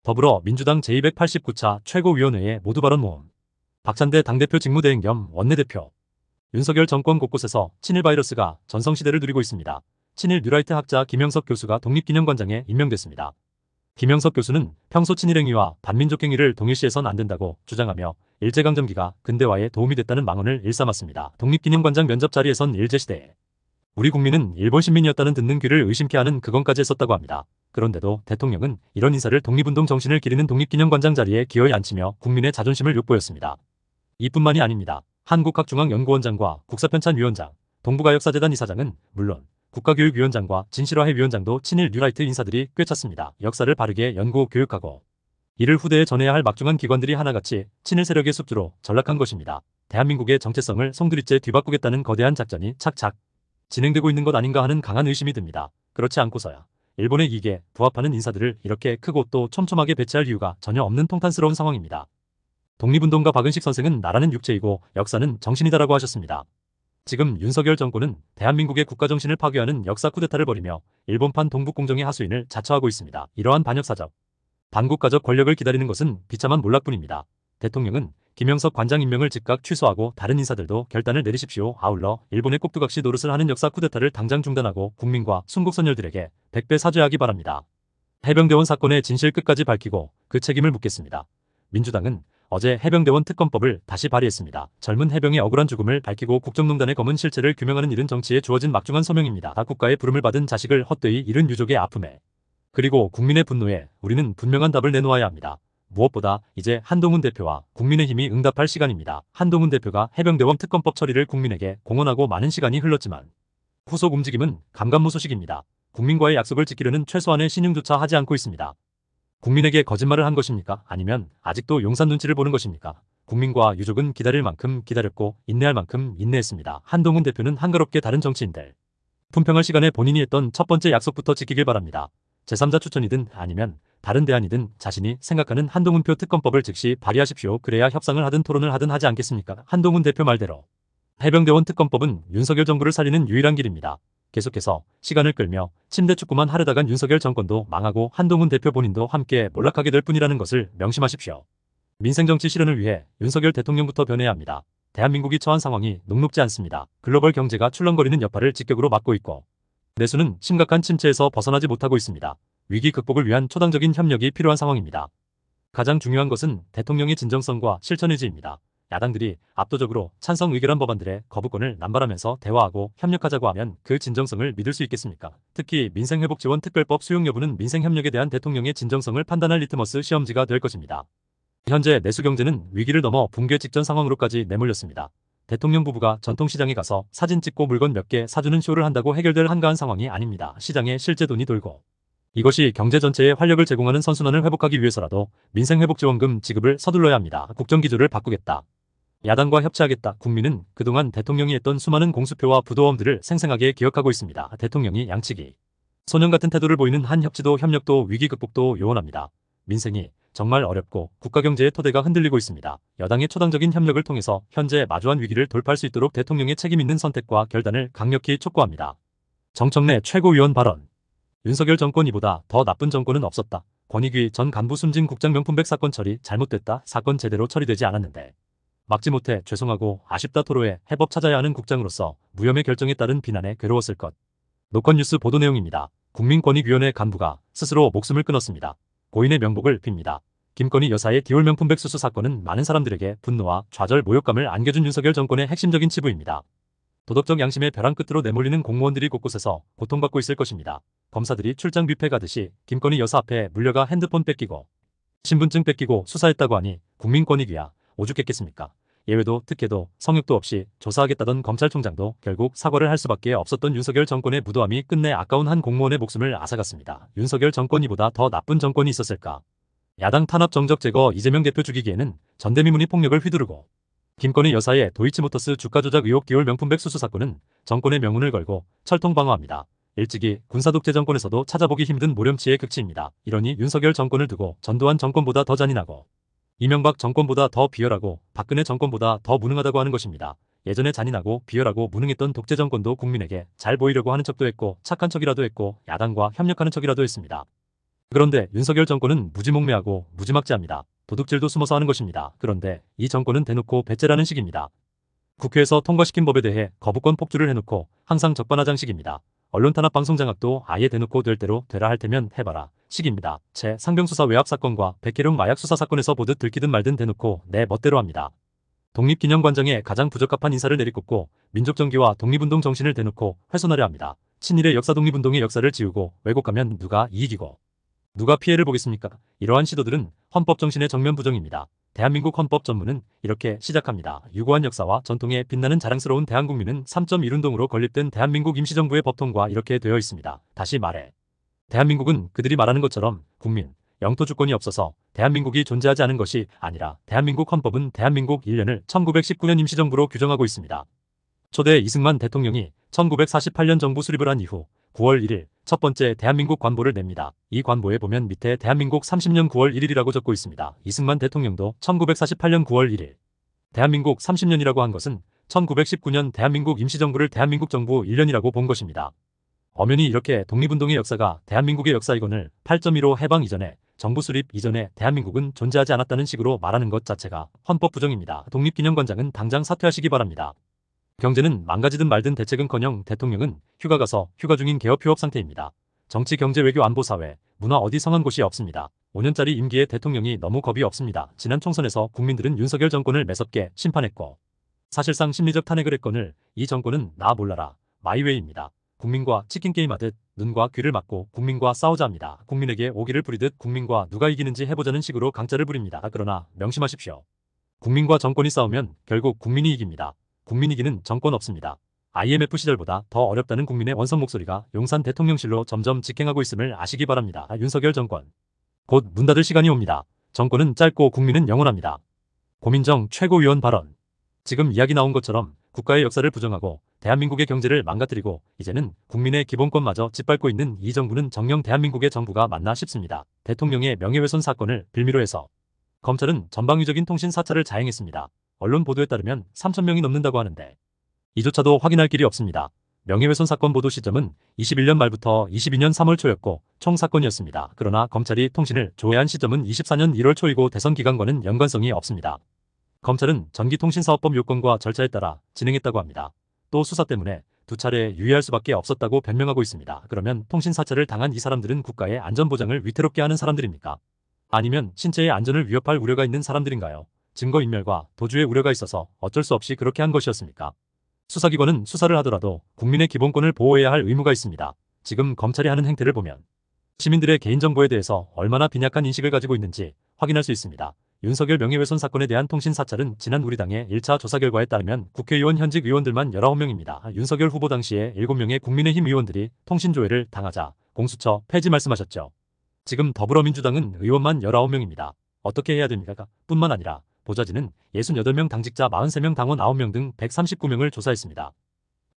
더불어민주당 제289차 최고위원회의 모두 발언 모음. 박찬대 당대표 직무대행 겸 원내대표. 윤석열 정권 곳곳에서 친일 바이러스가 전성시대를 누리고 있습니다. 친일 뉴라이트 학자 김영석 교수가 독립기념관장에 임명됐습니다. 김영석 교수는 평소 친일행위와 반민족 행위를 동일시해선 안 된다고 주장하며 일제강점기가 근대화에 도움이 됐다는 망언을 일삼았습니다. 독립기념관장 면접 자리에선 일제시대에 우리 국민은 일본 시민이었다는 듣는 귀를 의심케 하는 그건까지 했었다고 합니다. 그런데도 대통령은 이런 인사를 독립운동 정신을 기리는 독립기념관장 자리에 기어이 앉히며 국민의 자존심을 욕보였습니다. 이뿐만이 아닙니다. 한국학중앙연구원장과 국사편찬위원장, 동북아역사재단 이사장은 물론 국가교육위원장과 진실화해위원장도 친일 뉴라이트 인사들이 꽤 찼습니다. 역사를 바르게 연구 교육하고 이를 후대에 전해야 할 막중한 기관들이 하나같이 친일 세력의 숙주로 전락한 것입니다. 대한민국의 정체성을 송두리째 뒤바꾸겠다는 거대한 작전이 착착 진행되고 있는 것 아닌가 하는 강한 의심이 듭니다. 그렇지 않고서야 일본의 이익에 부합하는 인사들을 이렇게 크고 또 촘촘하게 배치할 이유가 전혀 없는 통탄스러운 상황입니다. 독립운동가 박은식 선생은 나라는 육체이고 역사는 정신이다라고 하셨습니다. 지금 윤석열 정권은 대한민국의 국가정신을 파괴하는 역사 쿠데타를 벌이며 일본판 동북공정의 하수인을 자처하고 있습니다. 이러한 반역사적, 반국가적 권력을 기다리는 것은 비참한 몰락뿐입니다. 대통령은 김영석 관장 임명을 즉각 취소하고 다른 인사들도 결단을 내리십시오. 아울러 일본의 꼭두각시 노릇을 하는 역사 쿠데타를 당장 중단하고 국민과 순국선열들에게 100배 사죄하기 바랍니다. 해병대원 사건의 진실 끝까지 밝히고 그 책임을 묻겠습니다. 민주당은 어제 해병대원 특검법을 다시 발의했습니다. 젊은 해병의 억울한 죽음을 밝히고 국정농단의 검은 실체를 규명하는 일은 정치에 주어진 막중한 소명입니다. 국가의 부름을 받은 자식을 헛되이 잃은 유족의 아픔에 그리고 국민의 분노에 우리는 분명한 답을 내놓아야 합니다. 무엇보다 이제 한동훈 대표와 국민의힘이 응답할 시간입니다. 한동훈 대표가 해병대원 특검법 처리를 국민에게 공언하고 많은 시간이 흘렀지만 후속 움직임은 감감무소식입니다. 국민과의 약속을 지키려는 최소한의 신용조차 하지 않고 있습니다. 국민에게 거짓말을 한 것입니까? 아니면 아직도 용산 눈치를 보는 것입니까? 국민과 유족은 기다릴 만큼 기다렸고 인내할 만큼 인내했습니다. 한동훈 대표는 한가롭게 다른 정치인들 품평할 시간에 본인이 했던 첫 번째 약속부터 지키길 바랍니다. 제3자 추천이든 아니면 다른 대안이든 자신이 생각하는 한동훈표 특검법을 즉시 발의하십시오. 그래야 협상을 하든 토론을 하든 하지 않겠습니까? 한동훈 대표 말대로 해병대원 특검법은 윤석열 정부를 살리는 유일한 길입니다. 계속해서 시간을 끌며 침대 축구만 하려다간 윤석열 정권도 망하고 한동훈 대표 본인도 함께 몰락하게 될 뿐이라는 것을 명심하십시오. 민생정치 실현을 위해 윤석열 대통령부터 변해야 합니다. 대한민국이 처한 상황이 녹록지 않습니다. 글로벌 경제가 출렁거리는 여파를 직격으로 맞고 있고 내수는 심각한 침체에서 벗어나지 못하고 있습니다. 위기 극복을 위한 초당적인 협력이 필요한 상황입니다. 가장 중요한 것은 대통령의 진정성과 실천 의지입니다. 야당들이 압도적으로 찬성 의결한 법안들의 거부권을 남발하면서 대화하고 협력하자고 하면 그 진정성을 믿을 수 있겠습니까? 특히 민생회복지원 특별법 수용 여부는 민생협력에 대한 대통령의 진정성을 판단할 리트머스 시험지가 될 것입니다. 현재 내수경제는 위기를 넘어 붕괴 직전 상황으로까지 내몰렸습니다. 대통령 부부가 전통시장에 가서 사진 찍고 물건 몇 개 사주는 쇼를 한다고 해결될 한가한 상황이 아닙니다. 시장에 실제 돈이 돌고 이것이 경제 전체에 활력을 제공하는 선순환을 회복하기 위해서라도 민생회복지원금 지급을 서둘러야 합니다. 국정기조를 바꾸겠다. 야당과 협치하겠다. 국민은 그동안 대통령이 했던 수많은 공수표와 부도엄들을 생생하게 기억하고 있습니다. 대통령이 양치기 소년 같은 태도를 보이는 한 협치도 협력도 위기 극복도 요원합니다. 민생이 정말 어렵고 국가경제의 토대가 흔들리고 있습니다. 여당의 초당적인 협력을 통해서 현재 마주한 위기를 돌파할 수 있도록 대통령의 책임 있는 선택과 결단을 강력히 촉구합니다. 정청래 최고위원 발언. 윤석열 정권 이보다 더 나쁜 정권은 없었다. 권익위 전 간부 숨진 국장 명품백 사건 처리 잘못됐다. 사건 제대로 처리되지 않았는데 막지 못해 죄송하고 아쉽다 토로해 해법 찾아야 하는 국장으로서 무혐의 결정에 따른 비난에 괴로웠을 것. 노컷뉴스 보도 내용입니다. 국민권익위원회 간부가 스스로 목숨을 끊었습니다. 고인의 명복을 빕니다. 김건희 여사의 디올 명품백 수수 사건은 많은 사람들에게 분노와 좌절 모욕감을 안겨준 윤석열 정권의 핵심적인 치부입니다. 도덕적 양심의 벼랑 끝으로 내몰리는 공무원들이 곳곳에서 고통받고 있을 것입니다. 검사들이 출장 뷔페 가듯이 김건희 여사 앞에 물려가 핸드폰 뺏기고 신분증 뺏기고 수사했다고 하니 국민권익위야 오죽했겠습니까? 예외도 특혜도 성역도 없이 조사하겠다던 검찰총장도 결국 사과를 할 수밖에 없었던 윤석열 정권의 무도함이 끝내 아까운 한 공무원의 목숨을 앗아갔습니다. 윤석열 정권이보다 더 나쁜 정권이 있었을까? 야당 탄압 정적 제거 이재명 대표 죽이기에는 전대미문이 폭력을 휘두르고 김건희 여사의 도이치모터스 주가 조작 의혹 디올 명품백 수수 사건은 정권의 명운을 걸고 철통 방어합니다. 일찍이 군사독재 정권에서도 찾아보기 힘든 모렴치의 극치입니다. 이러니 윤석열 정권을 두고 전두환 정권보다 더 잔인하고 이명박 정권보다 더 비열하고 박근혜 정권보다 더 무능하다고 하는 것입니다. 예전에 잔인하고 비열하고 무능했던 독재 정권도 국민에게 잘 보이려고 하는 척도 했고 착한 척이라도 했고 야당과 협력하는 척이라도 했습니다. 그런데 윤석열 정권은 무지몽매하고 무지막지합니다. 도둑질도 숨어서 하는 것입니다. 그런데 이 정권은 대놓고 배째라는 식입니다. 국회에서 통과시킨 법에 대해 거부권 폭주를 해놓고 항상 적반하장식입니다. 언론 탄압 방송 장악도 아예 대놓고 될 대로 되라 할 테면 해봐라 식입니다. 채 상병수사 외압 사건과 백혜룡 마약 수사 사건에서 보듯 들키든 말든 대놓고 내 멋대로 합니다. 독립기념관장에 가장 부적합한 인사를 내리꽂고 민족정기와 독립운동 정신을 대놓고 훼손하려 합니다. 친일의 역사 독립운동의 역사를 지우고 왜곡하면 누가 이익이고 누가 피해를 보겠습니까? 이러한 시도들은 헌법 정신의 정면 부정입니다. 대한민국 헌법 전문은 이렇게 시작합니다. 유구한 역사와 전통에 빛나는 자랑스러운 대한국민은 3.1운동으로 건립된 대한민국 임시정부의 법통과 이렇게 되어 있습니다. 다시 말해 대한민국은 그들이 말하는 것처럼 국민, 영토 주권이 없어서 대한민국이 존재하지 않은 것이 아니라 대한민국 헌법은 대한민국 1년을 1919년 임시정부로 규정하고 있습니다. 초대 이승만 대통령이 1948년 정부 수립을 한 이후 9월 1일 첫 번째 대한민국 관보를 냅니다. 이 관보에 보면 밑에 대한민국 30년 9월 1일이라고 적고 있습니다. 이승만 대통령도 1948년 9월 1일 대한민국 30년이라고 한 것은 1919년 대한민국 임시정부를 대한민국 정부 1년이라고 본 것입니다. 엄연히 이렇게 독립운동의 역사가 대한민국의 역사이건을 8.15 해방 이전에 정부 수립 이전에 대한민국은 존재하지 않았다는 식으로 말하는 것 자체가 헌법 부정입니다. 독립기념관장은 당장 사퇴하시기 바랍니다. 경제는 망가지든 말든 대책은커녕 대통령은 휴가 가서 휴가 중인 개업 휴업 상태입니다. 정치, 경제, 외교, 안보, 사회, 문화 어디 성한 곳이 없습니다. 5년짜리 임기의 대통령이 너무 겁이 없습니다. 지난 총선에서 국민들은 윤석열 정권을 매섭게 심판했고 사실상 심리적 탄핵을 했거늘 이 정권은 나 몰라라 마이웨이입니다. 국민과 치킨게임하듯 눈과 귀를 막고 국민과 싸우자 합니다. 국민에게 오기를 부리듯 국민과 누가 이기는지 해보자는 식으로 강짜를 부립니다. 그러나 명심하십시오. 국민과 정권이 싸우면 결국 국민이 이깁니다. 국민 이기는 정권 없습니다. IMF 시절보다 더 어렵다는 국민의 원성 목소리가 용산 대통령실로 점점 직행하고 있음을 아시기 바랍니다. 윤석열 정권. 곧 문 닫을 시간이 옵니다. 정권은 짧고 국민은 영원합니다. 고민정 최고위원 발언. 지금 이야기 나온 것처럼 국가의 역사를 부정하고 대한민국의 경제를 망가뜨리고 이제는 국민의 기본권마저 짓밟고 있는 이 정부는 정녕 대한민국의 정부가 맞나 싶습니다. 대통령의 명예훼손 사건을 빌미로 해서 검찰은 전방위적인 통신 사찰을 자행했습니다. 언론 보도에 따르면 3,000명이 넘는다고 하는데 이조차도 확인할 길이 없습니다. 명예훼손 사건 보도 시점은 21년 말부터 22년 3월 초였고 총 사건이었습니다. 그러나 검찰이 통신을 조회한 시점은 24년 1월 초이고 대선 기간과는 연관성이 없습니다. 검찰은 전기통신사업법 요건과 절차에 따라 진행했다고 합니다. 또 수사 때문에 두 차례 유예할 수밖에 없었다고 변명하고 있습니다. 그러면 통신 사찰을 당한 이 사람들은 국가의 안전보장을 위태롭게 하는 사람들입니까? 아니면 신체의 안전을 위협할 우려가 있는 사람들인가요? 증거인멸과 도주의 우려가 있어서 어쩔 수 없이 그렇게 한 것이었습니까? 수사기관은 수사를 하더라도 국민의 기본권을 보호해야 할 의무가 있습니다. 지금 검찰이 하는 행태를 보면 시민들의 개인정보에 대해서 얼마나 빈약한 인식을 가지고 있는지 확인할 수 있습니다. 윤석열 명예훼손 사건에 대한 통신 사찰은 지난 우리 당의 1차 조사 결과에 따르면 국회의원 현직 의원들만 19명입니다. 윤석열 후보 당시에 7명의 국민의힘 의원들이 통신조회를 당하자 공수처 폐지 말씀하셨죠. 지금 더불어민주당은 의원만 19명입니다. 어떻게 해야 됩니까? 뿐만 아니라 보좌진은 68명 당직자 43명 당원 9명 등 139명을 조사했습니다.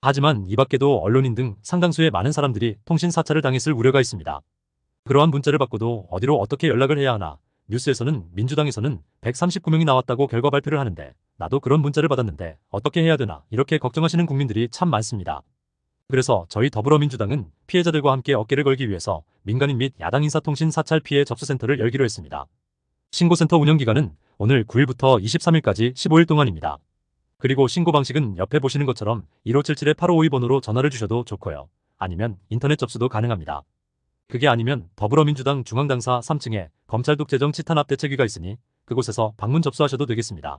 하지만 이 밖에도 언론인 등 상당수의 많은 사람들이 통신 사찰을 당했을 우려가 있습니다. 그러한 문자를 받고도 어디로 어떻게 연락을 해야 하나? 뉴스에서는 민주당에서는 139명이 나왔다고 결과 발표를 하는데 나도 그런 문자를 받았는데 어떻게 해야 되나 이렇게 걱정하시는 국민들이 참 많습니다. 그래서 저희 더불어민주당은 피해자들과 함께 어깨를 걸기 위해서 민간인 및 야당 인사통신 사찰 피해 접수센터를 열기로 했습니다. 신고센터 운영기간은 오늘 9일부터 23일까지 15일 동안입니다. 그리고 신고 방식은 옆에 보시는 것처럼 1577-8552 번호로 전화를 주셔도 좋고요. 아니면 인터넷 접수도 가능합니다. 그게 아니면 더불어민주당 중앙당사 3층에 검찰독재정 치탄압대책위가 있으니 그곳에서 방문 접수하셔도 되겠습니다.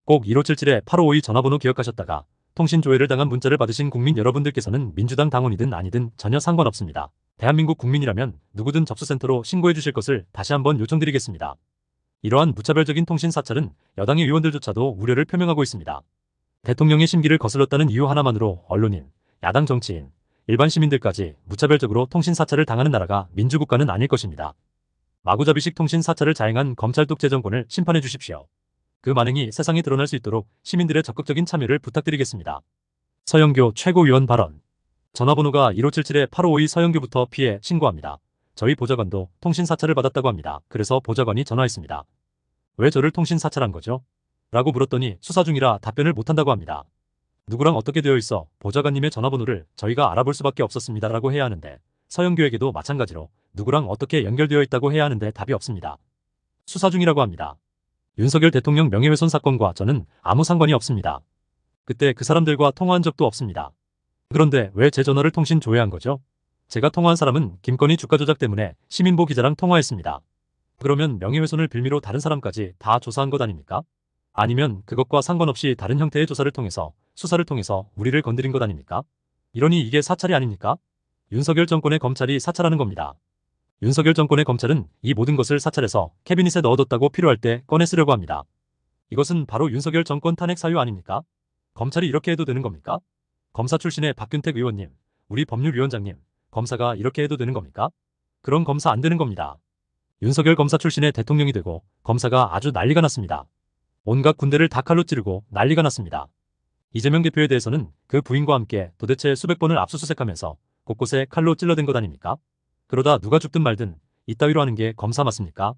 꼭 1577-8552 전화번호 기억하셨다가 통신조회를 당한 문자를 받으신 국민 여러분들께서는 민주당 당원이든 아니든 전혀 상관없습니다. 대한민국 국민이라면 누구든 접수센터로 신고해 주실 것을 다시 한번 요청드리겠습니다. 이러한 무차별적인 통신 사찰은 여당의 의원들조차도 우려를 표명하고 있습니다. 대통령의 심기를 거슬렀다는 이유 하나만으로 언론인, 야당 정치인, 일반 시민들까지 무차별적으로 통신 사찰을 당하는 나라가 민주국가는 아닐 것입니다. 마구잡이식 통신 사찰을 자행한 검찰독재 정권을 심판해 주십시오. 그 만행이 세상에 드러날 수 있도록 시민들의 적극적인 참여를 부탁드리겠습니다. 서영교 최고위원 발언. 전화번호가 1577-8552 서영교부터 피해 신고합니다. 저희 보좌관도 통신 사찰을 받았다고 합니다. 그래서 보좌관이 전화했습니다. 왜 저를 통신 사찰한 거죠? 라고 물었더니 수사 중이라 답변을 못한다고 합니다. 누구랑 어떻게 되어 있어 보좌관님의 전화번호를 저희가 알아볼 수밖에 없었습니다. 라고 해야 하는데 서영교에게도 마찬가지로 누구랑 어떻게 연결되어 있다고 해야 하는데 답이 없습니다. 수사 중이라고 합니다. 윤석열 대통령 명예훼손 사건과 저는 아무 상관이 없습니다. 그때 그 사람들과 통화한 적도 없습니다. 그런데 왜 제 전화를 통신 조회한 거죠? 제가 통화한 사람은 김건희 주가 조작 때문에 시민보 기자랑 통화했습니다. 그러면 명예훼손을 빌미로 다른 사람까지 다 조사한 것 아닙니까? 아니면 그것과 상관없이 다른 형태의 조사를 통해서 수사를 통해서 우리를 건드린 것 아닙니까? 이러니 이게 사찰이 아닙니까? 윤석열 정권의 검찰이 사찰하는 겁니다. 윤석열 정권의 검찰은 이 모든 것을 사찰해서 캐비닛에 넣어뒀다고 필요할 때 꺼내 쓰려고 합니다. 이것은 바로 윤석열 정권 탄핵 사유 아닙니까? 검찰이 이렇게 해도 되는 겁니까? 검사 출신의 박균택 의원님, 우리 법률위원장님, 검사가 이렇게 해도 되는 겁니까? 그런 검사 안 되는 겁니다. 윤석열 검사 출신의 대통령이 되고 검사가 아주 난리가 났습니다. 온갖 군대를 다 칼로 찌르고 난리가 났습니다. 이재명 대표에 대해서는 그 부인과 함께 도대체 수백 번을 압수수색하면서 곳곳에 칼로 찔러댄 것 아닙니까? 그러다 누가 죽든 말든 이따위로 하는 게 검사 맞습니까?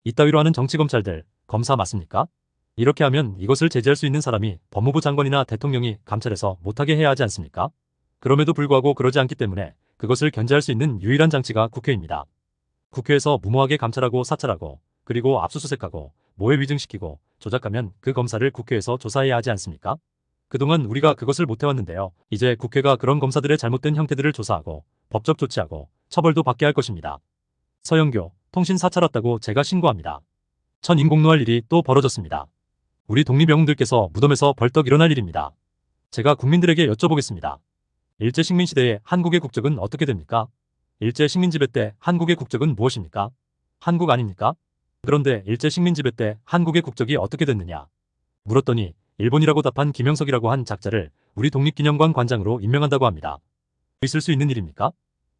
이따위로 하는 정치검찰들 검사 맞습니까? 이렇게 하면 이것을 제지할 수 있는 사람이 법무부 장관이나 대통령이 감찰해서 못하게 해야 하지 않습니까? 그럼에도 불구하고 그러지 않기 때문에 그것을 견제할 수 있는 유일한 장치가 국회입니다. 국회에서 무모하게 감찰하고 사찰하고 그리고 압수수색하고 모해 위증시키고 조작하면 그 검사를 국회에서 조사해야 하지 않습니까? 그동안 우리가 그것을 못해왔는데요. 이제 국회가 그런 검사들의 잘못된 형태들을 조사하고 법적 조치하고 처벌도 받게 할 것입니다. 서영교, 통신 사찰 왔다고 제가 신고합니다. 천인공노할 일이 또 벌어졌습니다. 우리 독립영웅들께서 무덤에서 벌떡 일어날 일입니다. 제가 국민들에게 여쭤보겠습니다. 일제식민시대에 한국의 국적은 어떻게 됩니까? 일제식민지배 때 한국의 국적은 무엇입니까? 한국 아닙니까? 그런데 일제식민지배 때 한국의 국적이 어떻게 됐느냐? 물었더니 일본이라고 답한 김영석이라고 한 작자를 우리 독립기념관 관장으로 임명한다고 합니다. 있을 수 있는 일입니까?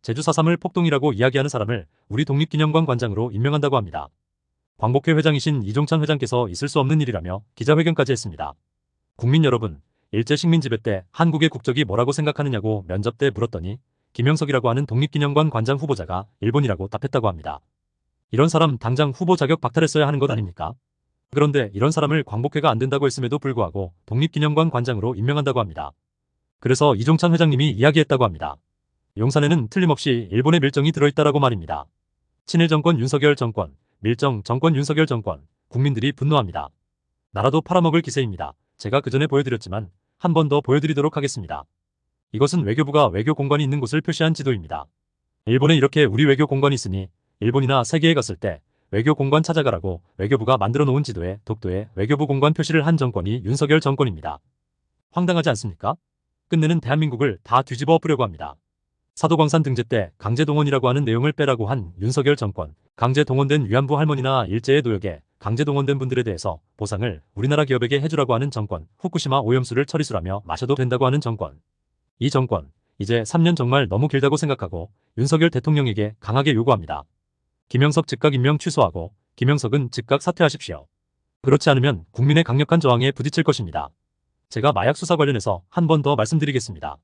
제주 4.3을 폭동이라고 이야기하는 사람을 우리 독립기념관 관장으로 임명한다고 합니다. 광복회 회장이신 이종찬 회장께서 있을 수 없는 일이라며 기자회견까지 했습니다. 국민 여러분, 일제식민지배 때 한국의 국적이 뭐라고 생각하느냐고 면접 때 물었더니 김영석이라고 하는 독립기념관 관장 후보자가 일본이라고 답했다고 합니다. 이런 사람 당장 후보 자격 박탈했어야 하는 것 아닙니까? 그런데 이런 사람을 광복회가 안 된다고 했음에도 불구하고 독립기념관 관장으로 임명한다고 합니다. 그래서 이종찬 회장님이 이야기했다고 합니다. 용산에는 틀림없이 일본의 밀정이 들어있다라고 말입니다. 친일 정권 윤석열 정권, 밀정 정권 윤석열 정권, 국민들이 분노합니다. 나라도 팔아먹을 기세입니다. 제가 그전에 보여드렸지만 한 번 더 보여드리도록 하겠습니다. 이것은 외교부가 외교 공간이 있는 곳을 표시한 지도입니다. 일본에 이렇게 우리 외교 공간이 있으니 일본이나 세계에 갔을 때 외교 공간 찾아가라고 외교부가 만들어 놓은 지도에 독도에 외교부 공간 표시를 한 정권이 윤석열 정권입니다. 황당하지 않습니까? 끝내는 대한민국을 다 뒤집어 엎으려고 합니다. 사도광산 등재 때 강제동원이라고 하는 내용을 빼라고 한 윤석열 정권, 강제동원된 위안부 할머니나 일제의 노역에 강제동원된 분들에 대해서 보상을 우리나라 기업에게 해주라고 하는 정권, 후쿠시마 오염수를 처리수라며 마셔도 된다고 하는 정권. 이 정권, 이제 3년 정말 너무 길다고 생각하고 윤석열 대통령에게 강하게 요구합니다. 김영석 즉각 임명 취소하고 김영석은 즉각 사퇴하십시오. 그렇지 않으면 국민의 강력한 저항에 부딪힐 것입니다. 제가 마약 수사 관련해서 한 번 더 말씀드리겠습니다.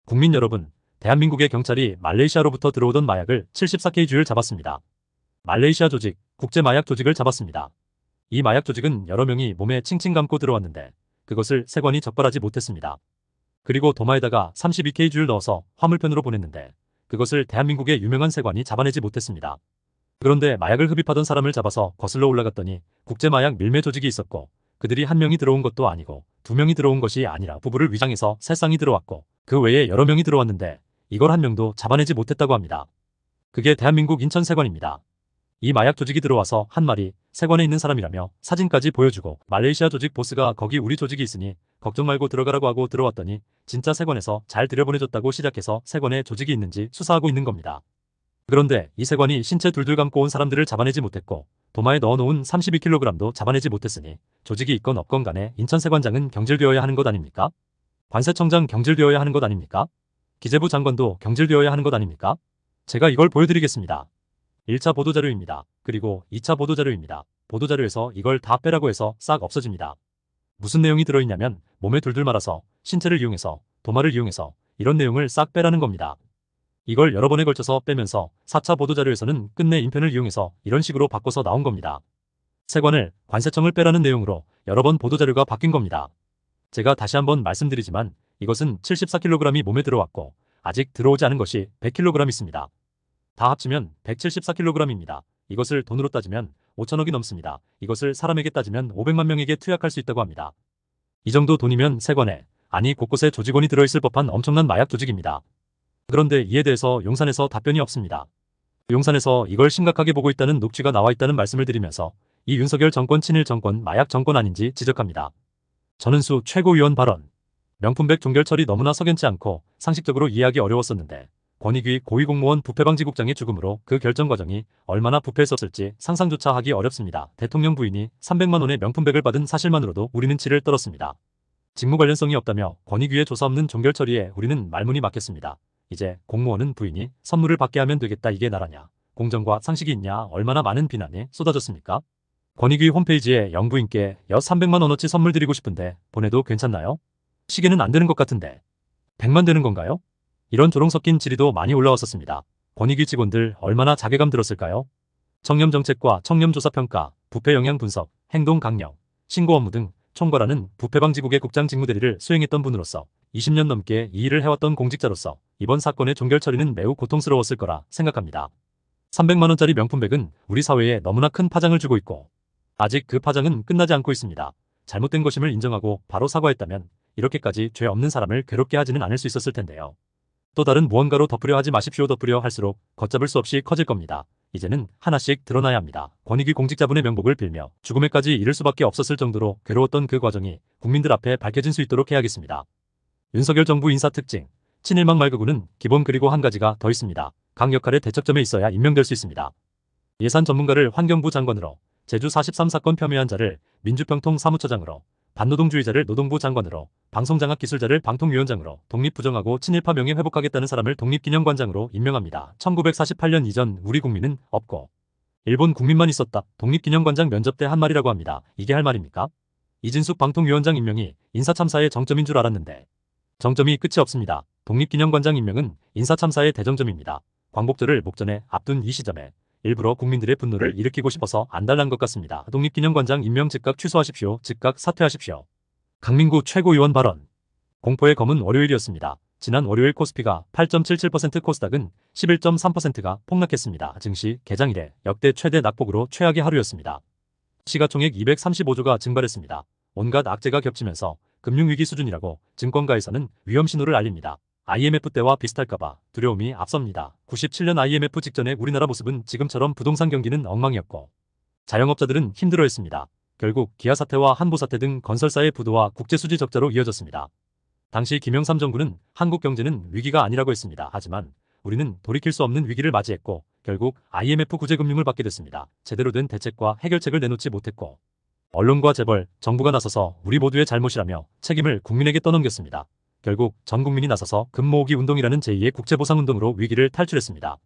국민 여러분, 대한민국의 경찰이 말레이시아로부터 들어오던 마약을 74kg를 잡았습니다. 말레이시아 조직, 국제마약 조직을 잡았습니다. 이 마약 조직은 여러 명이 몸에 칭칭 감고 들어왔는데 그것을 세관이 적발하지 못했습니다. 그리고 도마에다가 32kg를 넣어서 화물편으로 보냈는데 그것을 대한민국의 유명한 세관이 잡아내지 못했습니다. 그런데 마약을 흡입하던 사람을 잡아서 거슬러 올라갔더니 국제마약 밀매 조직이 있었고 그들이 한 명이 들어온 것도 아니고 두 명이 들어온 것이 아니라 부부를 위장해서 세 쌍이 들어왔고 그 외에 여러 명이 들어왔는데 이걸 한 명도 잡아내지 못했다고 합니다. 그게 대한민국 인천세관입니다. 이 마약 조직이 들어와서 한 마리 세관에 있는 사람이라며 사진까지 보여주고 말레이시아 조직 보스가 거기 우리 조직이 있으니 걱정 말고 들어가라고 하고 들어왔더니 진짜 세관에서 잘 들여보내줬다고 시작해서 세관에 조직이 있는지 수사하고 있는 겁니다. 그런데 이 세관이 신체 둘둘 감고 온 사람들을 잡아내지 못했고 도마에 넣어놓은 32kg도 잡아내지 못했으니 조직이 있건 없건 간에 인천세관장은 경질되어야 하는 것 아닙니까? 관세청장 경질되어야 하는 것 아닙니까? 기재부 장관도 경질되어야 하는 것 아닙니까? 제가 이걸 보여드리겠습니다. 1차 보도자료입니다. 그리고 2차 보도자료입니다. 보도자료에서 이걸 다 빼라고 해서 싹 없어집니다. 무슨 내용이 들어있냐면 몸에 둘둘 말아서 신체를 이용해서 도마를 이용해서 이런 내용을 싹 빼라는 겁니다. 이걸 여러 번에 걸쳐서 빼면서 4차 보도자료에서는 끝내 인편을 이용해서 이런 식으로 바꿔서 나온 겁니다. 세관을 관세청을 빼라는 내용으로 여러 번 보도자료가 바뀐 겁니다. 제가 다시 한번 말씀드리지만 이것은 74kg이 몸에 들어왔고 아직 들어오지 않은 것이 100kg 있습니다. 다 합치면 174kg입니다. 이것을 돈으로 따지면 5천억이 넘습니다. 이것을 사람에게 따지면 500만 명에게 투약할 수 있다고 합니다. 이 정도 돈이면 세관에, 아니 곳곳에 조직원이 들어있을 법한 엄청난 마약 조직입니다. 그런데 이에 대해서 용산에서 답변이 없습니다. 용산에서 이걸 심각하게 보고 있다는 녹취가 나와 있다는 말씀을 드리면서 이 윤석열 정권 친일 정권 마약 정권 아닌지 지적합니다. 전은수 최고위원 발언. 명품백 종결 처리 너무나 석연치 않고 상식적으로 이해하기 어려웠었는데 권익위 고위공무원 부패방지국장의 죽음으로 그 결정 과정이 얼마나 부패했었을지 상상조차 하기 어렵습니다. 대통령 부인이 300만 원의 명품백을 받은 사실만으로도 우리는 치를 떨었습니다. 직무 관련성이 없다며 권익위의 조사 없는 종결 처리에 우리는 말문이 막혔습니다. 이제 공무원은 부인이 선물을 받게 하면 되겠다, 이게 나라냐. 공정과 상식이 있냐. 얼마나 많은 비난이 쏟아졌습니까? 권익위 홈페이지에 영부인께 여 300만 원어치 선물 드리고 싶은데 보내도 괜찮나요? 시계는 안 되는 것 같은데 100만 되는 건가요? 이런 조롱 섞인 질의도 많이 올라왔었습니다. 권익위 직원들 얼마나 자괴감 들었을까요? 청렴 정책과 청렴 조사 평가, 부패 영향 분석, 행동 강령, 신고 업무 등 총괄하는 부패방지국의 국장 직무대리를 수행했던 분으로서 20년 넘게 이 일을 해왔던 공직자로서 이번 사건의 종결 처리는 매우 고통스러웠을 거라 생각합니다. 300만 원짜리 명품백은 우리 사회에 너무나 큰 파장을 주고 있고 아직 그 파장은 끝나지 않고 있습니다. 잘못된 것임을 인정하고 바로 사과했다면 이렇게까지 죄 없는 사람을 괴롭게 하지는 않을 수 있었을 텐데요. 또 다른 무언가로 덮으려 하지 마십시오. 덮으려 할수록 걷잡을 수 없이 커질 겁니다. 이제는 하나씩 드러나야 합니다. 권익위 공직자분의 명복을 빌며 죽음에까지 이를 수밖에 없었을 정도로 괴로웠던 그 과정이 국민들 앞에 밝혀질 수 있도록 해야겠습니다. 윤석열 정부 인사 특징, 친일막 말고는 기본. 그리고 한 가지가 더 있습니다. 각 역할의 대척점에 있어야 임명될 수 있습니다. 예산 전문가를 환경부 장관으로, 제주 43사건 폄훼한 자를 민주평통 사무처장으로, 반노동주의자를 노동부 장관으로, 방송장악기술자를 방통위원장으로, 독립부정하고 친일파 명예 회복하겠다는 사람을 독립기념관장으로 임명합니다. 1948년 이전 우리 국민은 없고 일본 국민만 있었다. 독립기념관장 면접 때 한 말이라고 합니다. 이게 할 말입니까? 이진숙 방통위원장 임명이 인사참사의 정점인 줄 알았는데 정점이 끝이 없습니다. 독립기념관장 임명은 인사참사의 대정점입니다. 광복절을 목전에 앞둔 이 시점에 일부러 국민들의 분노를 일으키고 싶어서 안달난 것 같습니다. 독립기념관장 임명 즉각 취소하십시오. 즉각 사퇴하십시오. 강민구 최고위원 발언. 공포의 검은 월요일이었습니다. 지난 월요일 코스피가 8.77%, 코스닥은 11.3%가 폭락했습니다. 증시 개장 이래 역대 최대 낙폭으로 최악의 하루였습니다. 시가총액 235조가 증발했습니다. 온갖 악재가 겹치면서 금융위기 수준이라고 증권가에서는 위험 신호를 알립니다. IMF 때와 비슷할까봐 두려움이 앞섭니다. 97년 IMF 직전의 우리나라 모습은 지금처럼 부동산 경기는 엉망이었고 자영업자들은 힘들어했습니다. 결국 기아 사태와 한보 사태 등 건설사의 부도와 국제수지 적자로 이어졌습니다. 당시 김영삼 정부는 한국 경제는 위기가 아니라고 했습니다. 하지만 우리는 돌이킬 수 없는 위기를 맞이했고 결국 IMF 구제금융을 받게 됐습니다. 제대로 된 대책과 해결책을 내놓지 못했고 언론과 재벌, 정부가 나서서 우리 모두의 잘못이라며 책임을 국민에게 떠넘겼습니다. 결국 전 국민이 나서서 금 모으기 운동이라는 제2의 국채보상운동으로 위기를 탈출했습니다.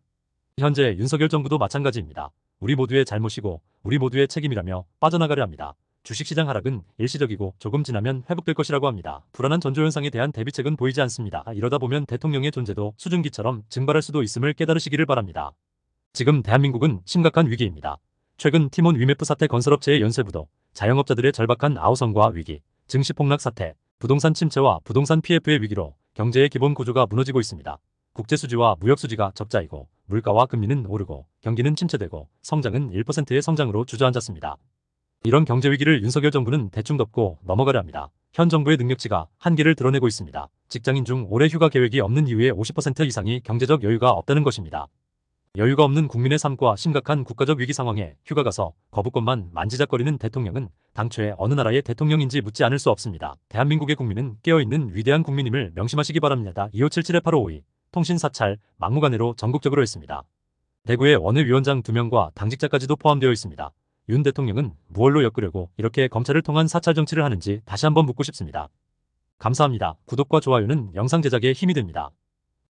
현재 윤석열 정부도 마찬가지입니다. 우리 모두의 잘못이고 우리 모두의 책임이라며 빠져나가려 합니다. 주식시장 하락은 일시적이고 조금 지나면 회복될 것이라고 합니다. 불안한 전조현상에 대한 대비책은 보이지 않습니다. 이러다 보면 대통령의 존재도 수증기처럼 증발할 수도 있음을 깨달으시기를 바랍니다. 지금 대한민국은 심각한 위기입니다. 최근 티몬 위메프 사태, 건설업체의 연쇄부도, 자영업자들의 절박한 아우성과 위기, 증시 폭락 사태, 부동산 침체와 부동산 PF의 위기로 경제의 기본 구조가 무너지고 있습니다. 국제수지와 무역수지가 적자이고 물가와 금리는 오르고 경기는 침체되고 성장은 1%의 성장으로 주저앉았습니다. 이런 경제위기를 윤석열 정부는 대충 덮고 넘어가려 합니다. 현 정부의 능력치가 한계를 드러내고 있습니다. 직장인 중 올해 휴가 계획이 없는 이유의 50% 이상이 경제적 여유가 없다는 것입니다. 여유가 없는 국민의 삶과 심각한 국가적 위기 상황에 휴가 가서 거부권만 만지작거리는 대통령은 당초에 어느 나라의 대통령인지 묻지 않을 수 없습니다. 대한민국의 국민은 깨어있는 위대한 국민임을 명심하시기 바랍니다. 2577-8552 통신사찰 막무가내로 전국적으로 했습니다. 대구에 원외위원장 2명과 당직자까지도 포함되어 있습니다. 윤 대통령은 무얼로 엮으려고 이렇게 검찰을 통한 사찰 정치를 하는지 다시 한번 묻고 싶습니다. 감사합니다. 구독과 좋아요는 영상 제작에 힘이 됩니다.